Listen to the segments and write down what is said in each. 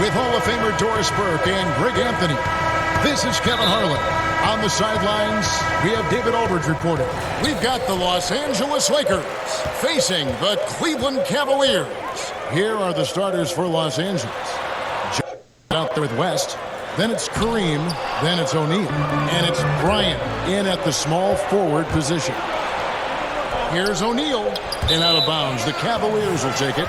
with Hall of Famer Doris Burke and Greg Anthony. This is Kevin Harlan. On the sidelines, we have David Aldridge reporting. We've got the Los Angeles Lakers facing the Cleveland Cavaliers. Here are the starters for Los Angeles. Out there with West. Then it's Kareem. Then it's O'Neal. And it's Bryant in at the small forward position. Here's O'Neal. And out of bounds. The Cavaliers will take it.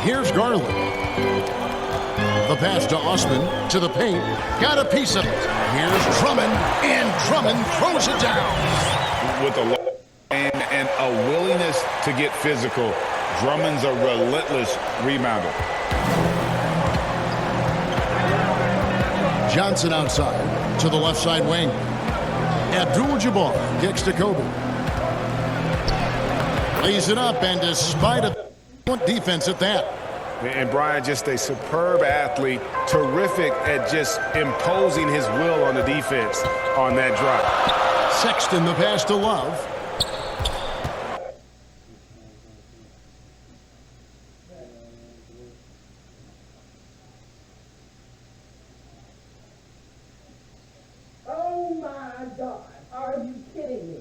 Here's Garland. The pass to Osman, to the paint. Got a piece of it. Here's Drummond, and Drummond throws it down. With and a willingness to get physical, Drummond's a relentless rebounder. Johnson outside, to the left side wing. Abdul-Jabbar kicks to Kobe. Lays it up, and despite a defense at that. And Bryant, just a superb athlete, terrific at just imposing his will on the defense on that drive. Sexton, the pass to Love. Oh my God, are you kidding me?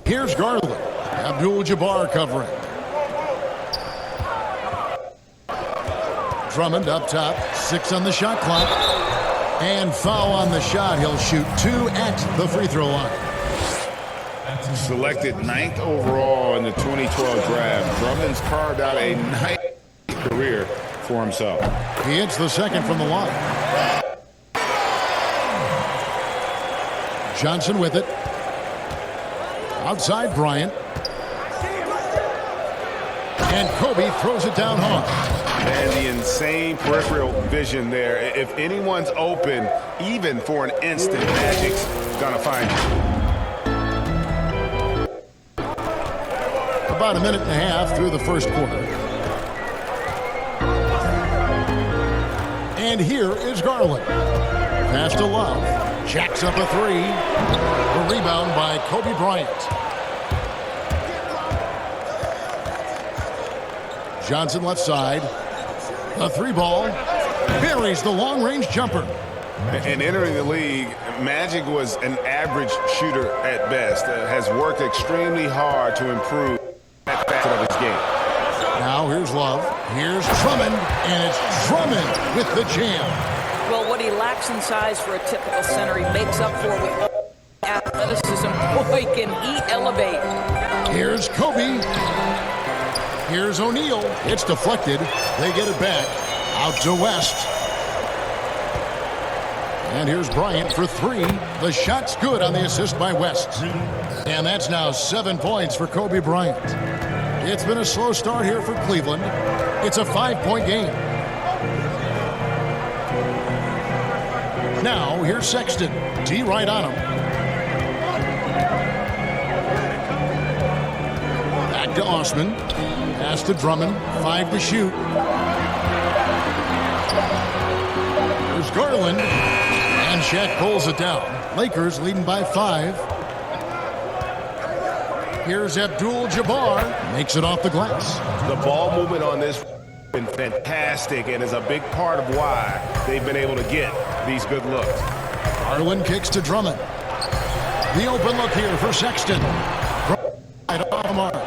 Here's Garland. Abdul-Jabbar covering. Drummond up top, 6 on the shot clock. And foul on the shot. He'll shoot 2 at the free throw line. Selected 9th overall in the 2012 draft, Drummond's carved out a nice career for himself. He hits the second from the line. Johnson with it. Outside Bryant. And Kobe throws it down hard. And the insane peripheral vision there. If anyone's open, even for an instant, Magic's gonna find you. About a minute and a half through the first quarter. And here is Garland. Pass to Love. Jacks up a 3. A rebound by Kobe Bryant. Johnson left side. The 3-ball buries the long-range jumper. And entering the league, Magic was an average shooter at best. Has worked extremely hard to improve that facet of his game. Now here's Love. Here's Drummond. And it's Drummond with the jam. Well, what he lacks in size for a typical center, he makes up for with athleticism. Boy, can he elevate. Here's Kobe. Here's O'Neal. It's deflected. They get it back. Out to West. And here's Bryant for 3. The shot's good on the assist by West. And that's now 7 points for Kobe Bryant. It's been a slow start here for Cleveland. It's a 5-point game. Now, here's Sexton. T right on him. Back to Osman. Pass to Drummond. 5 to shoot. There's Garland. And Shaq pulls it down. Lakers leading by 5. Here's Abdul-Jabbar. Makes it off the glass. The ball movement on this has been fantastic and is a big part of why they've been able to get these good looks. Garland kicks to Drummond. The open look here for Sexton. Right off the mark.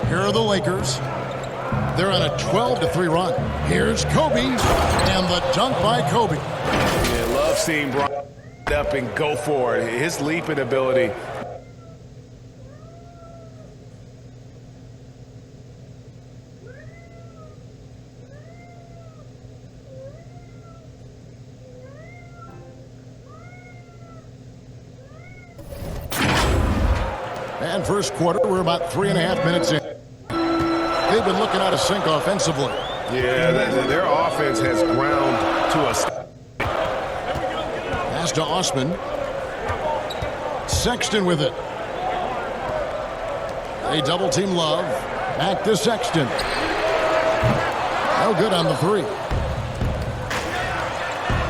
Here are the Lakers. They're on a 12-3 run. Here's Kobe, and the dunk by Kobe. Yeah, love seeing Bryant up and go for it. His leaping ability. And first quarter, we're about 3.5 minutes in. They've been looking out of sync offensively. Yeah, their offense has ground to a stop. Pass to Osman. Sexton with it. They double team Love. Back to Sexton. No good on the 3.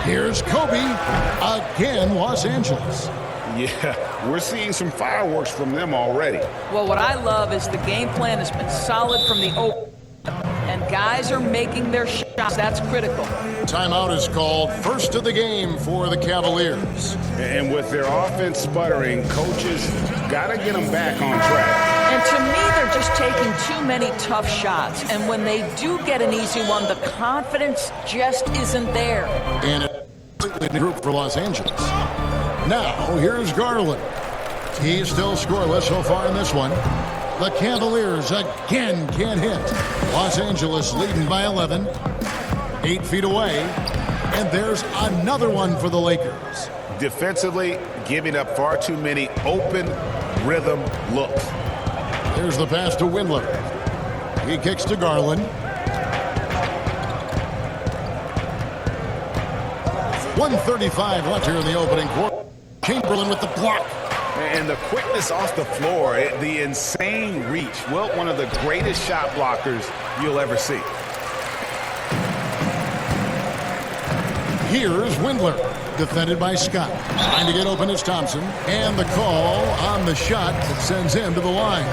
Here's Kobe. Again, Los Angeles. Yeah, we're seeing some fireworks from them already. Well, what I love is the game plan has been solid from the open, and guys are making their shots. That's critical. Timeout is called. First of the game for the Cavaliers. And with their offense sputtering, coaches got to get them back on track. And to me, they're just taking too many tough shots. And when they do get an easy one, the confidence just isn't there. And a completely new group for Los Angeles. Now, here's Garland. He's still scoreless so far in this one. The Cavaliers again can't hit. Los Angeles leading by 11. 8 feet away. And there's another one for the Lakers. Defensively, giving up far too many open rhythm looks. There's the pass to Windler. He kicks to Garland. 1:35 left here in the opening quarter. Chamberlain with the block. And the quickness off the floor, the insane reach. Well, one of the greatest shot blockers you'll ever see. Here's Windler, defended by Scott. Trying to get open is Thompson. And the call on the shot that sends him to the line.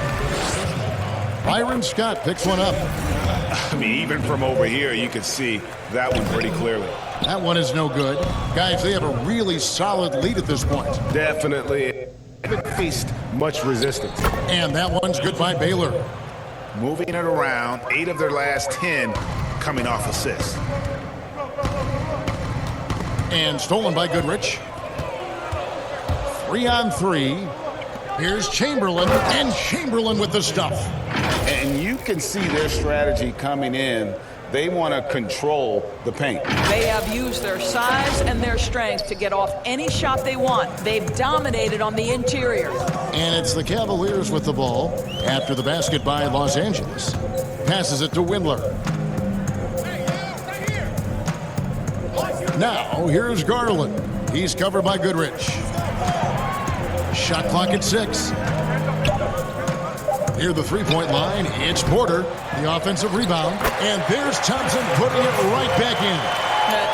Byron Scott picks one up. I mean, even from over here, you can see that one pretty clearly. That one is no good. Guys, they have a really solid lead at this point. Definitely haven't faced much resistance. And that one's good by Baylor. Moving it around, 8 of their last 10 coming off assists. And stolen by Goodrich. 3-on-3. Here's Chamberlain, and Chamberlain with the stuff. And you can see their strategy coming in. They want to control the paint. They have used their size and their strength to get off any shot they want. They've dominated on the interior. And it's the Cavaliers with the ball after the basket by Los Angeles. Passes it to Windler. Now, here's Garland. He's covered by Goodrich. Shot clock at 6. Near the three-point line, it's Porter, the offensive rebound. And there's Thompson putting it right back in.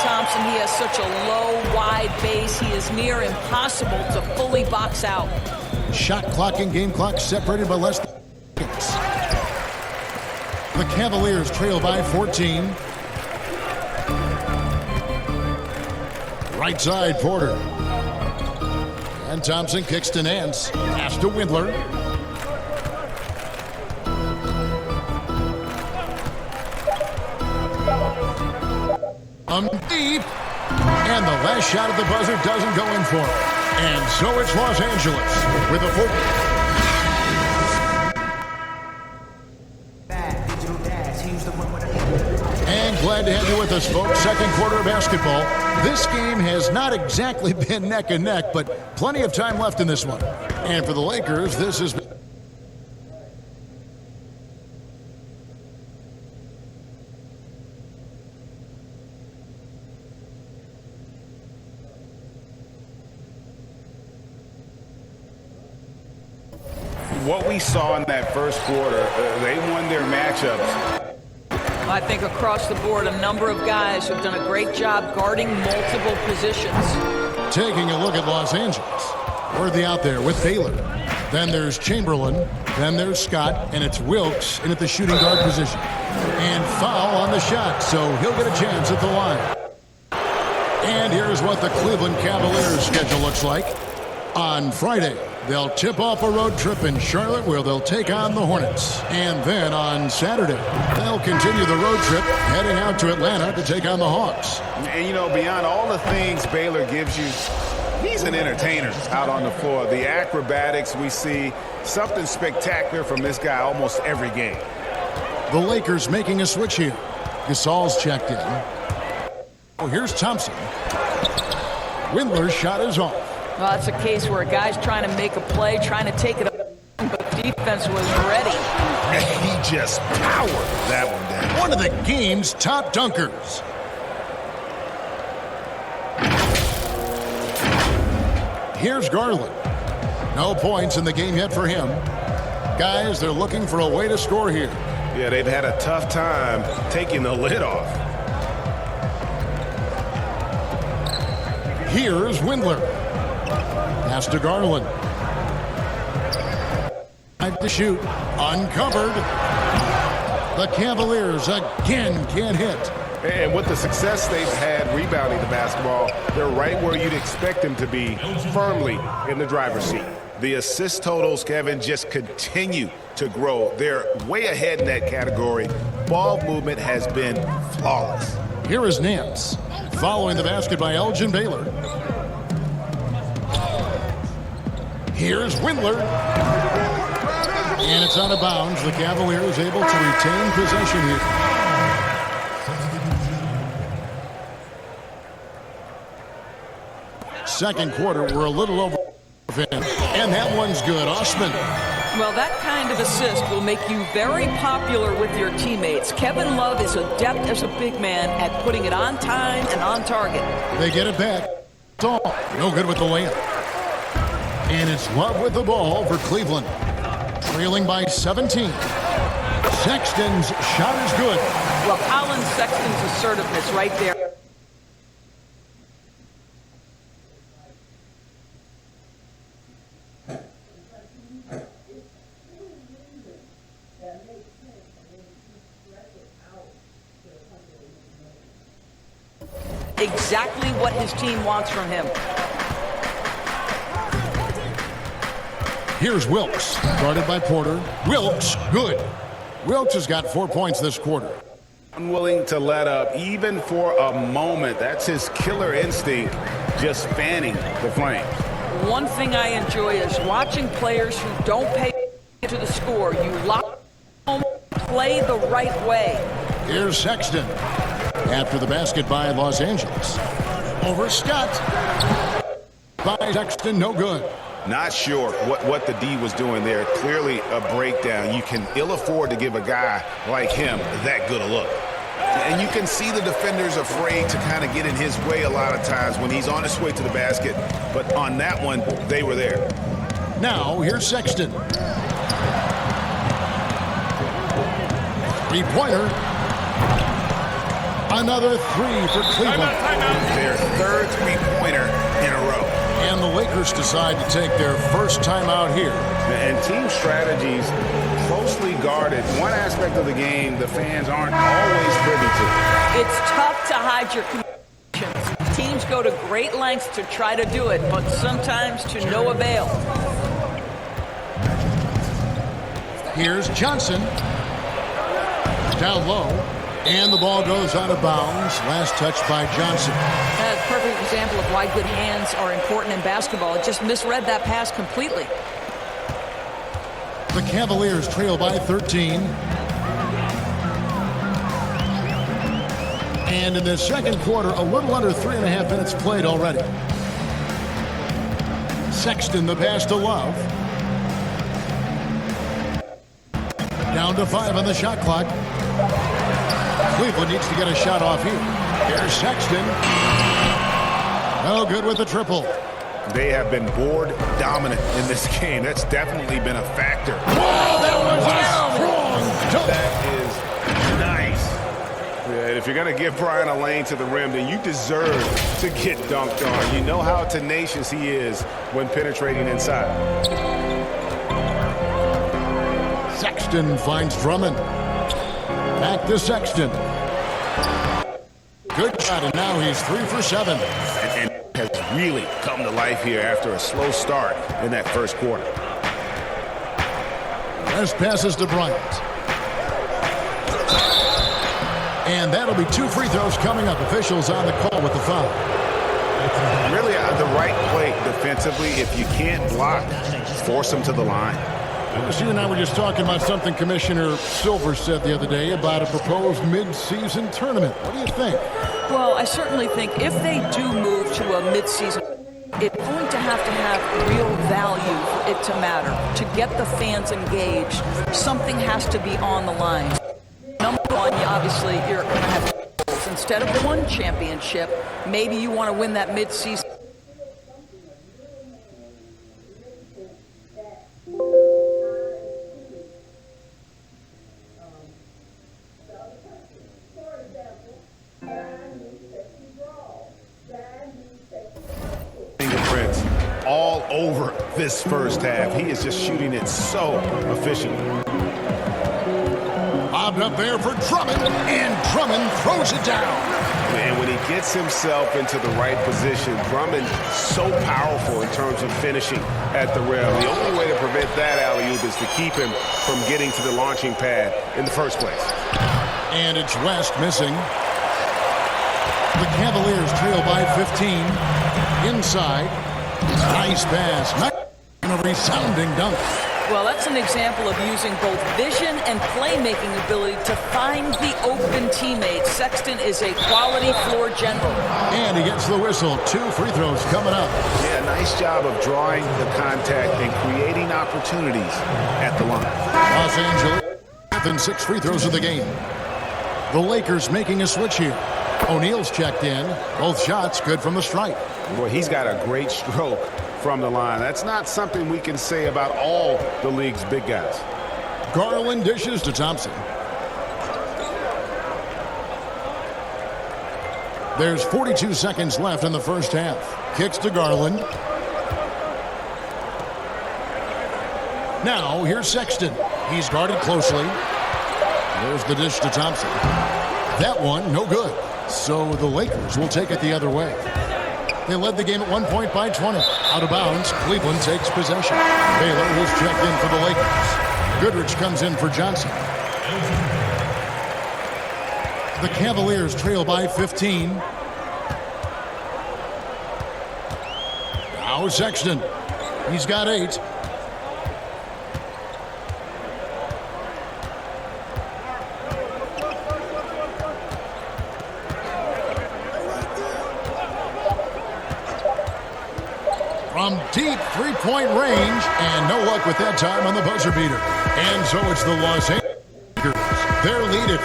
Thompson, he has such a low, wide base. He is near impossible to fully box out. Shot clock and game clock separated by less than seconds. The Cavaliers trail by 14. Right side, Porter. And Thompson kicks to Nance. Pass to Windler. Deep. And the last shot at the buzzer doesn't go in for it. And so it's Los Angeles with a 4. And glad to have you with us, folks. Second quarter of basketball. This game has not exactly been neck and neck, but plenty of time left in this one. And for the Lakers, this has been what we saw in that first quarter, they won their matchups. I think across the board, a number of guys have done a great job guarding multiple positions. Taking a look at Los Angeles. Worthy out there with Baylor. Then there's Chamberlain. Then there's Scott. And it's Wilkes in at the shooting guard position. And foul on the shot, so he'll get a chance at the line. And here's what the Cleveland Cavaliers schedule looks like. On Friday, they'll tip off a road trip in Charlotte where they'll take on the Hornets. And then on Saturday, they'll continue the road trip heading out to Atlanta to take on the Hawks. And, you know, beyond all the things Baylor gives you, he's an entertainer out on the floor. The acrobatics we see, something spectacular from this guy almost every game. The Lakers making a switch here. Gasol's checked in. Oh, here's Thompson. Windler's shot is off. Well, that's a case where a guy's trying to make a play, trying to take it up, but the defense was ready. He just powered that one down. One of the game's top dunkers. Here's Garland. No points in the game yet for him. Guys, they're looking for a way to score here. Yeah, they've had a tough time taking the lid off. Here's Windler. Pass to Garland. Time to shoot. Uncovered. The Cavaliers again can't hit. And with the success they've had rebounding the basketball, they're right where you'd expect them to be, firmly in the driver's seat. The assist totals, Kevin, just continue to grow. They're way ahead in that category. Ball movement has been flawless. Here is Nance, following the basket by Elgin Baylor. Here's Windler. And it's out of bounds. The Cavaliers able to retain possession here. Second quarter, we're a little over. And that one's good. Osman. Well, that kind of assist will make you very popular with your teammates. Kevin Love is adept as a big man at putting it on time and on target. They get it back. It's all no good with the layup. And it's Love with the ball for Cleveland. Trailing by 17. Sexton's shot is good. Well, Colin Sexton's assertiveness right there. Exactly what his team wants from him. Here's Wilkes, guarded by Porter. Wilkes, good. Wilkes has got 4 points this quarter. Unwilling to let up, even for a moment. That's his killer instinct, just fanning the flames. One thing I enjoy is watching players who don't pay to the score. You lock home, play the right way. Here's Sexton. After the basket by Los Angeles. Over Scott. By Sexton, no good. Not sure what the D was doing there. Clearly a breakdown. You can ill afford to give a guy like him that good a look. And you can see the defenders afraid to kind of get in his way a lot of times when he's on his way to the basket. But on that one, they were there. Now, here's Sexton. Three-pointer. Another three for Cleveland. Their third three-pointer in a row. And the Lakers decide to take their first timeout here. And team strategies closely guarded. One aspect of the game the fans aren't always privy to. It's tough to hide your connections. Teams go to great lengths to try to do it, but sometimes to no avail. Here's Johnson. Down low. And the ball goes out of bounds. Last touch by Johnson. That's a perfect example of why good hands are important in basketball. It just misread that pass completely. The Cavaliers trail by 13. And in the second quarter, a little under 3.5 minutes played already. Sexton, the pass to Love. Down to 5 on the shot clock. Cleveland needs to get a shot off here. Here's Sexton. No good with the triple. They have been board dominant in this game. That's definitely been a factor. Whoa, that was a strong dunk. That is nice. Yeah, and if you're going to give Brian a lane to the rim, then you deserve to get dunked on. You know how tenacious he is when penetrating inside. Sexton finds Drummond. Back to Sexton. Good shot, and now he's 3 for 7. And has really come to life here after a slow start in that first quarter. Last passes to Bryant. And that'll be 2 free throws coming up. Officials on the call with the foul. Really the right play defensively. If you can't block, force them to the line. You and I were just talking about something Commissioner Silver said the other day about a proposed mid-season tournament. What do you think? Well, I certainly think if they do move to a mid-season, it's going to have real value for it to matter. To get the fans engaged, something has to be on the line. Number one, obviously, you're going to have goals. Instead of one championship, maybe you want to win that mid-season. all over this first half. He is just shooting it so efficiently. Bobbed up there for Drummond, and Drummond throws it down. And when he gets himself into the right position, Drummond so powerful in terms of finishing at the rim. The only way to prevent that alley-oop is to keep him from getting to the launching pad in the first place. And it's West missing. The Cavaliers trail by 15. Inside. Nice pass. And a resounding dunk. Well, that's an example of using both vision and playmaking ability to find the open teammates. Sexton is a quality floor general. And he gets the whistle. 2 free throws coming up. Yeah, nice job of drawing the contact and creating opportunities at the line. Los Angeles within 6 free throws of the game. The Lakers making a switch here. O'Neal's checked in. Both shots good from the stripe. Boy, he's got a great stroke from the line. That's not something we can say about all the league's big guys. Garland dishes to Thompson. There's 42 seconds left in the first half. Kicks to Garland. Now, here's Sexton. He's guarded closely. There's the dish to Thompson. That one, no good. So the Lakers will take it the other way. They led the game at 1 point by 20. Out of bounds, Cleveland takes possession. Baylor, who's checked in for the Lakers. Goodrich comes in for Johnson. The Cavaliers trail by 15. Now Sexton. He's got 8. From deep three-point range, and no luck with that time on the buzzer beater. And so it's the Los Angeles Lakers. Their lead at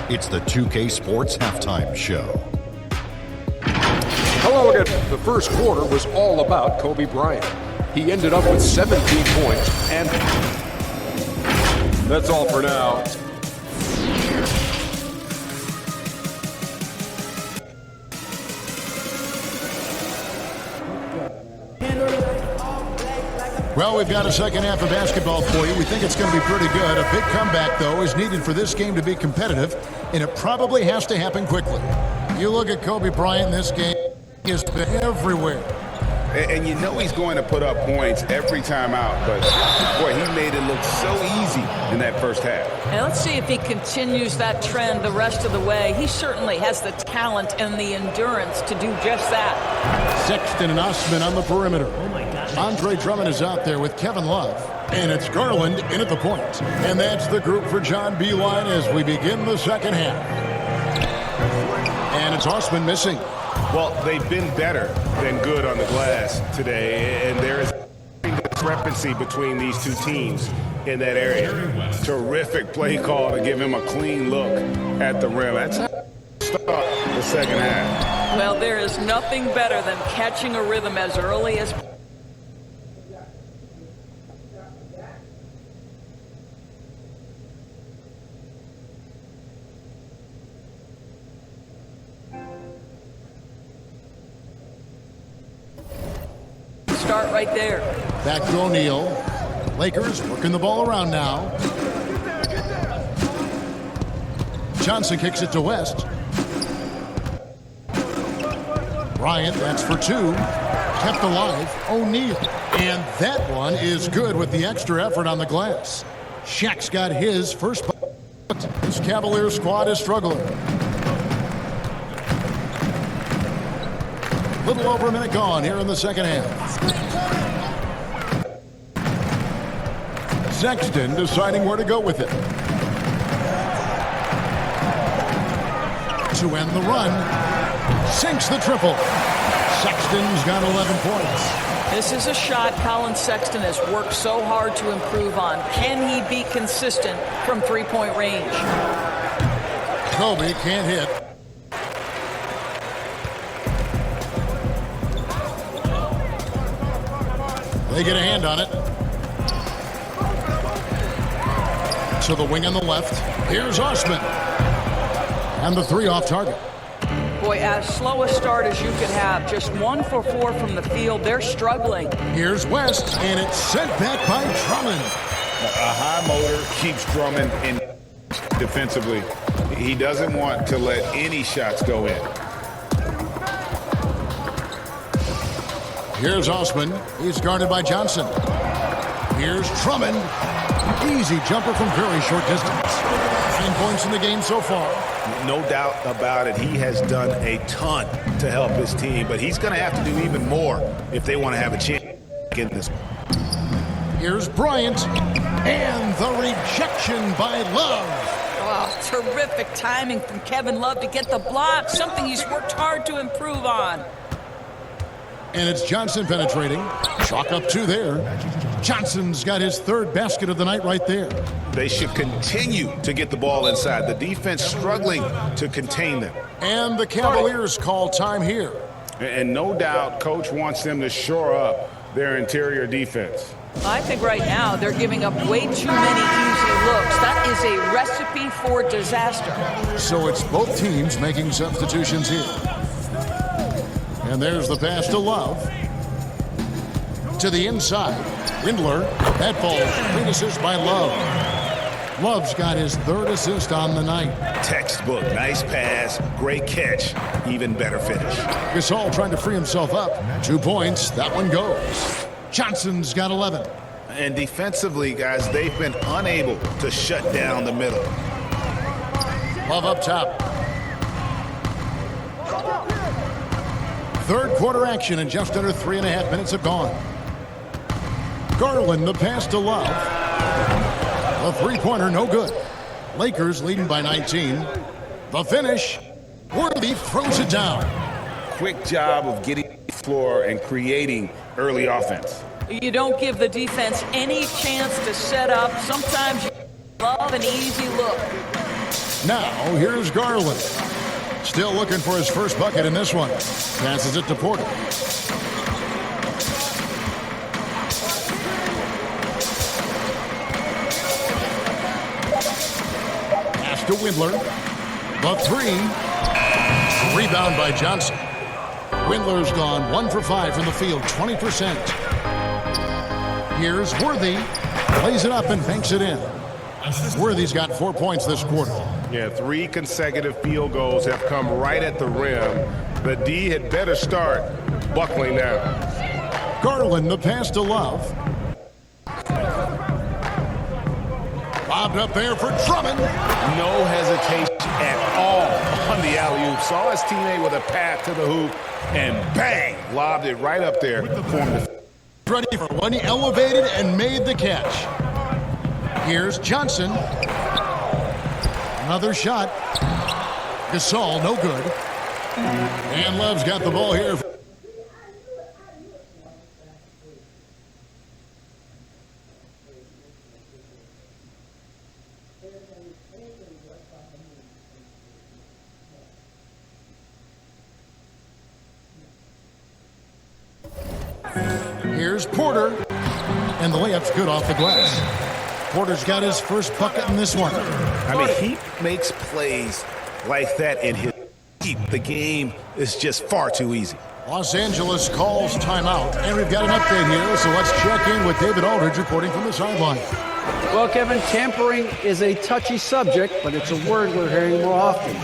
15. It's the 2K Sports Halftime Show. Hello again. The first quarter was all about Kobe Bryant. He ended up with 17 points, and that's all for now. Well, we've got a second half of basketball for you. We think it's going to be pretty good. A big comeback, though, is needed for this game to be competitive, and it probably has to happen quickly. You look at Kobe Bryant in this game, he has been everywhere. And you know he's going to put up points every time out, but boy, he made it look so easy in that first half. And let's see if he continues that trend the rest of the way. He certainly has the talent and the endurance to do just that. Sexton and Osman on the perimeter. Andre Drummond is out there with Kevin Love. And it's Garland in at the point. And that's the group for John Beilein as we begin the second half. And it's Osman missing. Well, they've been better than good on the glass today, and there is a discrepancy between these two teams in that area. Terrific play call to give him a clean look at the rim. That's how you start the second half. Well, there is nothing better than catching a rhythm as early as start right there. Back to O'Neal. Lakers working the ball around now. Johnson kicks it to West. Bryant, that's for 2. Kept alive, O'Neal. And that one is good with the extra effort on the glass. Shaq's got his first bucket. This Cavaliers squad is struggling. Little over a minute gone here in the second half. Sexton deciding where to go with it. To end the run. Sinks the triple. Sexton's got 11 points. This is a shot Colin Sexton has worked so hard to improve on. Can he be consistent from three-point range? Kobe can't hit. They get a hand on it. To the wing on the left. Here's Osman. And the 3 off target. Boy, as slow a start as you could have. Just 1 for 4 from the field. They're struggling. Here's West, and it's sent back by Drummond. A high motor keeps Drummond in defensively. He doesn't want to let any shots go in. Here's Osman. He's guarded by Johnson. Here's Drummond. Easy jumper from very short distance. 9 points in the game so far. No doubt about it. He has done a ton to help his team, but he's going to have to do even more if they want to have a chance in this. Here's Bryant. And the rejection by Love. Oh, terrific timing from Kevin Love to get the block, something he's worked hard to improve on. And it's Johnson penetrating. Chalk up 2 there. Johnson's got his 3rd basket of the night right there. They should continue to get the ball inside. The defense struggling to contain them. And the Cavaliers call time here. And no doubt Coach wants them to shore up their interior defense. I think right now they're giving up way too many easy looks. That is a recipe for disaster. So it's both teams making substitutions here. And there's the pass to Love. To the inside. Windler. That ball. Great assist by Love. Love's got his 3rd assist on the night. Textbook. Nice pass. Great catch. Even better finish. Gasol trying to free himself up. 2 points. That one goes. Johnson's got 11. And defensively, guys, they've been unable to shut down the middle. Love up top. 3rd quarter action, and just under 3.5 minutes have gone. Garland, the pass to Love. The 3-pointer, no good. Lakers leading by 19. The finish. Worthy throws it down. Quick job of getting the floor and creating early offense. You don't give the defense any chance to set up. Sometimes you love an easy look. Now, here's Garland. Still looking for his first bucket in this one. Passes it to Porter. Pass to Windler. The 3. Rebound by Johnson. Windler's gone 1 for 5 from the field, 20%. Here's Worthy. Lays it up and banks it in. Worthy's got 4 points this quarter. Yeah, 3 consecutive field goals have come right at the rim. The D had better start buckling down. Garland, the pass to Love. Bobbed up there for Drummond. No hesitation at all on the alley-oop. Saw his teammate with a path to the hoop, and bang, lobbed it right up there. Ready for one. He elevated and made the catch. Here's Johnson. Another shot. Gasol, no good. And Love's got the ball here. Here's Porter. And the layup's good off the glass. Porter's got his first bucket in this one. I mean, he makes plays like that in his deep. The game is just far too easy. Los Angeles calls timeout, and we've got an update here, so let's check in with David Aldridge reporting from the sideline. Well, Kevin, tampering is a touchy subject, but it's a word we're hearing more often.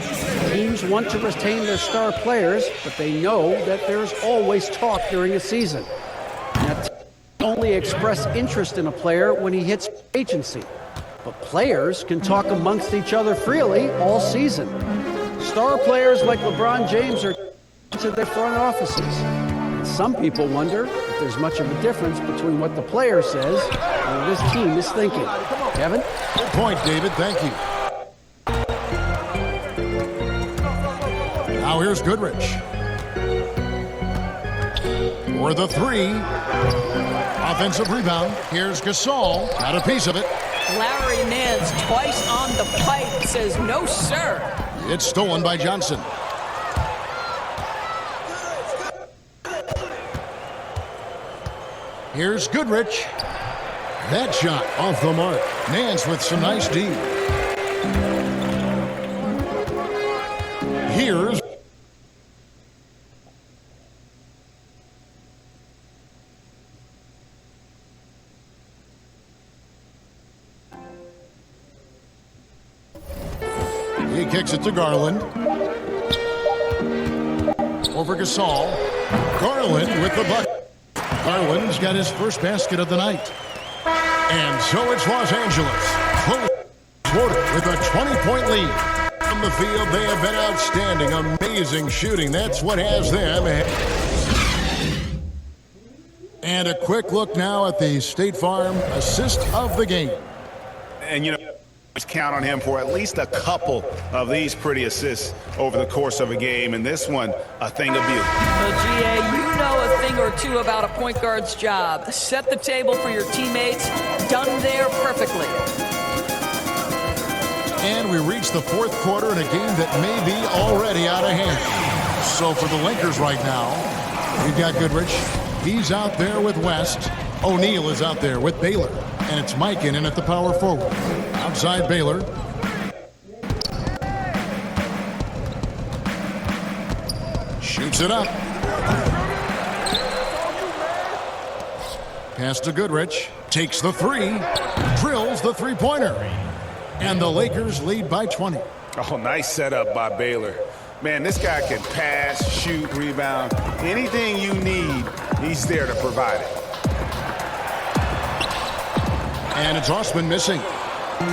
Teams want to retain their star players, but they know that there's always talk during a season. Now, teams only express interest in a player when he hits agency, but players can talk amongst each other freely all season. Star players like LeBron James are to their front offices. And some people wonder if there's much of a difference between what the player says and what his team is thinking. Kevin? Good point, David. Thank you. Now here's Goodrich. For the 3. Offensive rebound. Here's Gasol. Got a piece of it. Larry Nance twice on the pipe says no, sir. It's stolen by Johnson. Here's Goodrich. That shot off the mark. Nance with some nice D. Here's kicks it to Garland. Over Gasol. Garland with the bucket. Garland's got his first basket of the night. And so it's Los Angeles. Close quarter with a 20-point lead. From the field, they have been outstanding. Amazing shooting. That's what has them. And a quick look now at the State Farm assist of the game. And, you know, count on him for at least a couple of these pretty assists over the course of a game, and this one a thing of beauty. Well, GA, you know a thing or two about a point guard's job. Set the table for your teammates. Done there perfectly. And we reach the fourth quarter in a game that may be already out of hand. So for the Lakers right now, we've got Goodrich. He's out there with West. O'Neal is out there with Baylor. And it's Mikan in at the power forward. Outside Baylor. Shoots it up. Pass to Goodrich. Takes the three. Drills the three-pointer. And the Lakers lead by 20. Oh, nice setup by Baylor. Man, this guy can pass, shoot, rebound. Anything you need, he's there to provide it. And it's Osman missing.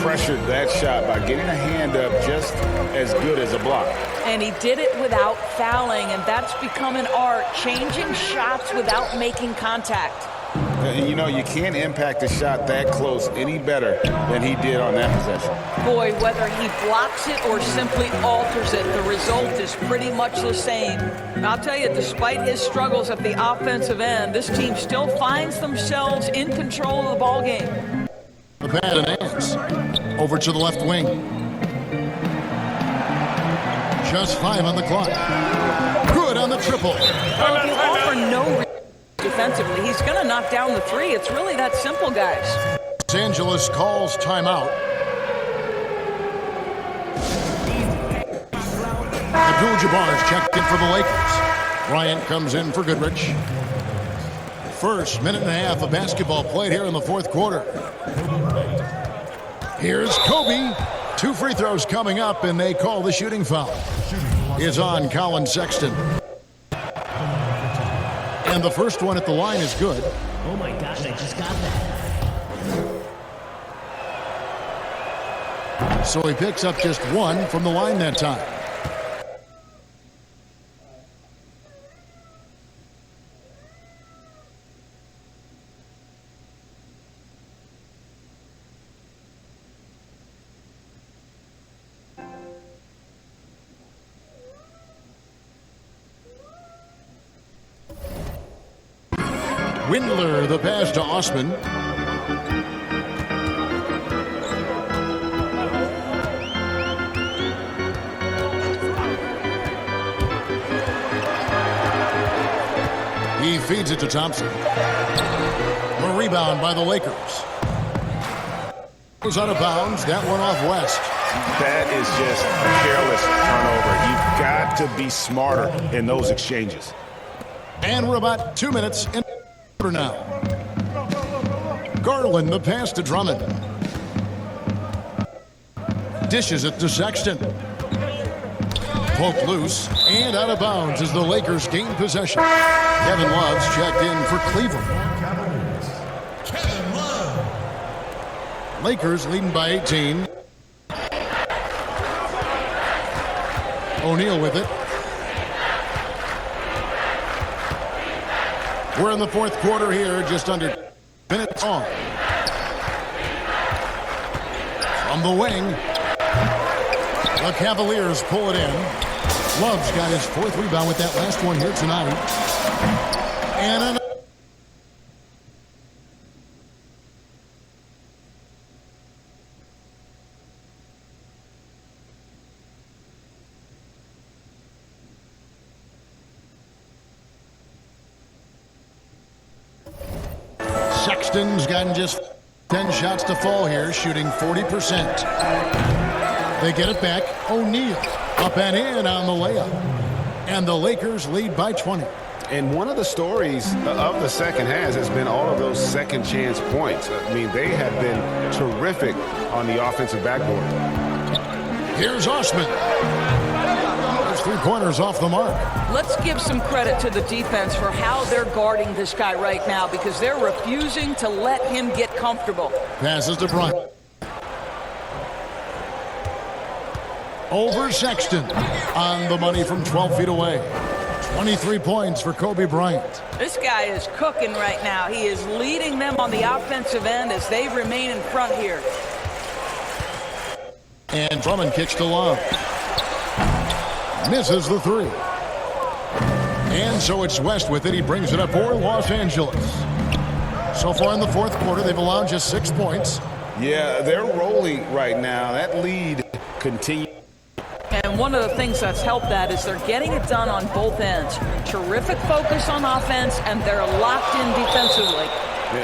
Pressured that shot by getting a hand up just as good as a block. And he did it without fouling, and that's become an art, changing shots without making contact. And you know, you can't impact a shot that close any better than he did on that possession. Boy, whether he blocks it or simply alters it, the result is pretty much the same. And I'll tell you, despite his struggles at the offensive end, this team still finds themselves in control of the ball game. The pass and hands. Over to the left wing. Just 5 on the clock. Good on the triple. Well, if you offer no defensively, he's going to knock down the three. It's really that simple, guys. Los Angeles calls timeout. Abdul-Jabbar's checked in for the Lakers. Bryant comes in for Goodrich. First minute and a half of basketball played here in the fourth quarter. Here's Kobe. 2 free throws coming up, and they call the shooting foul. Is on Colin Sexton. And the first one at the line is good. Oh my gosh, I just got that. So he picks up just 1 from the line that time. Windler, the pass to Osman. He feeds it to Thompson. The rebound by the Lakers. Goes out of bounds. That one off West. That is just a careless turnover. You've got to be smarter in those exchanges. And we're about 2 minutes in now. Garland, the pass to Drummond. Dishes it to Sexton. Poked loose and out of bounds as the Lakers gain possession. Kevin Love's checked in for Cleveland. Lakers leading by 18. O'Neal with it. We're in the fourth quarter here, just under minutes on. From the wing, the Cavaliers pull it in. Love's got his 4th rebound with that last one here tonight. And Sexton's gotten just 10 shots to fall here, shooting 40%. They get it back. O'Neal up and in on the layup. And the Lakers lead by 20. And one of the stories of the second half has been all of those second chance points. I mean, they have been terrific on the offensive backboard. Here's Osman. There's 3 pointers off the mark. Let's give some credit to the defense for how they're guarding this guy right now, because they're refusing to let him get comfortable. Passes to Bryant. Over Sexton. On the money from 12 feet away. 23 points for Kobe Bryant. This guy is cooking right now. He is leading them on the offensive end as they remain in front here. And Drummond kicks to Love. Misses the 3. And so it's West with it. He brings it up for Los Angeles. So far in the fourth quarter, they've allowed just 6 points. Yeah, they're rolling right now. That lead continues. And one of the things that's helped that is they're getting it done on both ends. Terrific focus on offense, and they're locked in defensively.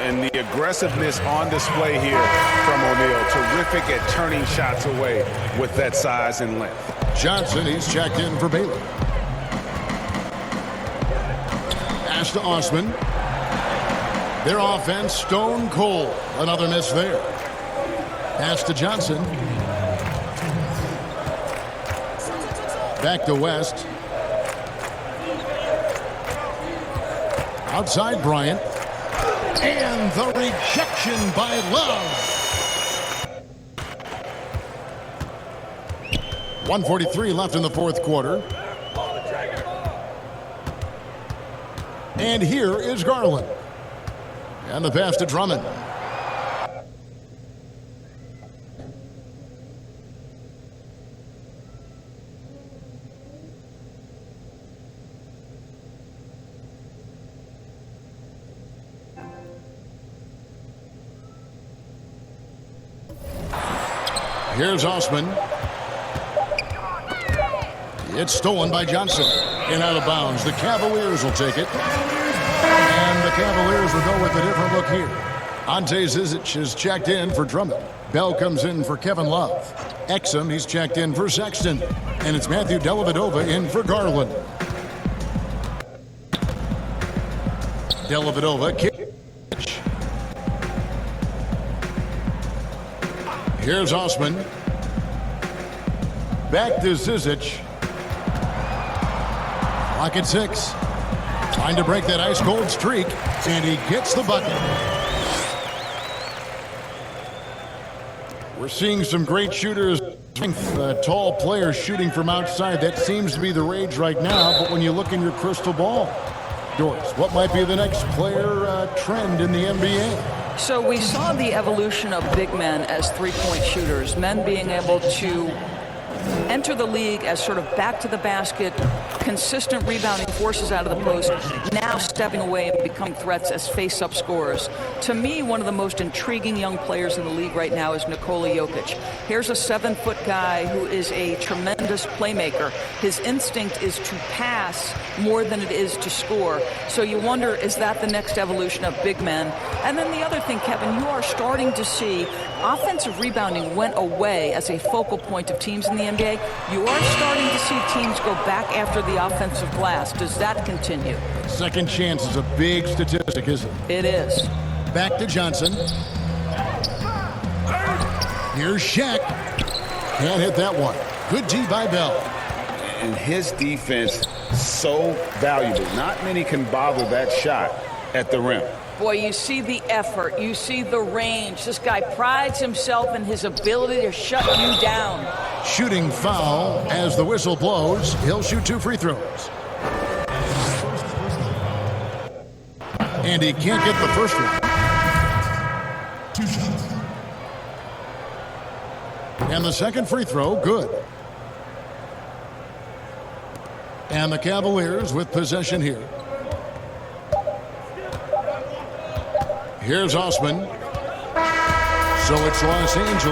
And the aggressiveness on display here from O'Neal. Terrific at turning shots away with that size and length. Johnson, he's checked in for Baylor. Pass to Osman. Their offense stone cold. Another miss there. Pass to Johnson. Back to West. Outside Bryant. And the rejection by Love. 1:43 left in the fourth quarter. And here is Garland. And the pass to Drummond. Here's Osman. It's stolen by Johnson. And out of bounds. The Cavaliers will take it. And the Cavaliers will go with a different look here. Ante Zizic is checked in for Drummond. Bell comes in for Kevin Love. Exum, he's checked in for Sexton. And it's Matthew Dellavedova in for Garland. Dellavedova kick. Here's Osman. Back to Zizic. Clock at 6. Trying to break that ice-cold streak. And he gets the bucket. We're seeing some great shooters. Tall players shooting from outside. That seems to be the rage right now. But when you look in your crystal ball, Doris, what might be the next player trend in the NBA? So we saw the evolution of big men as three-point shooters, men being able to enter the league as sort of back to the basket, consistent rebounding forces out of the post, now stepping away and becoming threats as face-up scorers. To me, one of the most intriguing young players in the league right now is Nikola Jokic. Here's a 7-foot guy who is a tremendous playmaker. His instinct is to pass more than it is to score. So you wonder, is that the next evolution of big men? And then the other thing, Kevin, you are starting to see offensive rebounding went away as a focal point of teams in the NBA. You are starting to see teams go back after the offensive glass. Does that continue? Second chance is a big statistic, isn't it? It is. Back to Johnson. Here's Shaq. Can't hit that one. Good D by Bell. And his defense so valuable. Not many can bother that shot at the rim. Boy, you see the effort. You see the range. This guy prides himself in his ability to shut you down. Shooting foul as the whistle blows. He'll shoot 2 free throws. And he can't get the first one. And the second free throw, good. And the Cavaliers with possession here. Here's Osman. So it's Los Angeles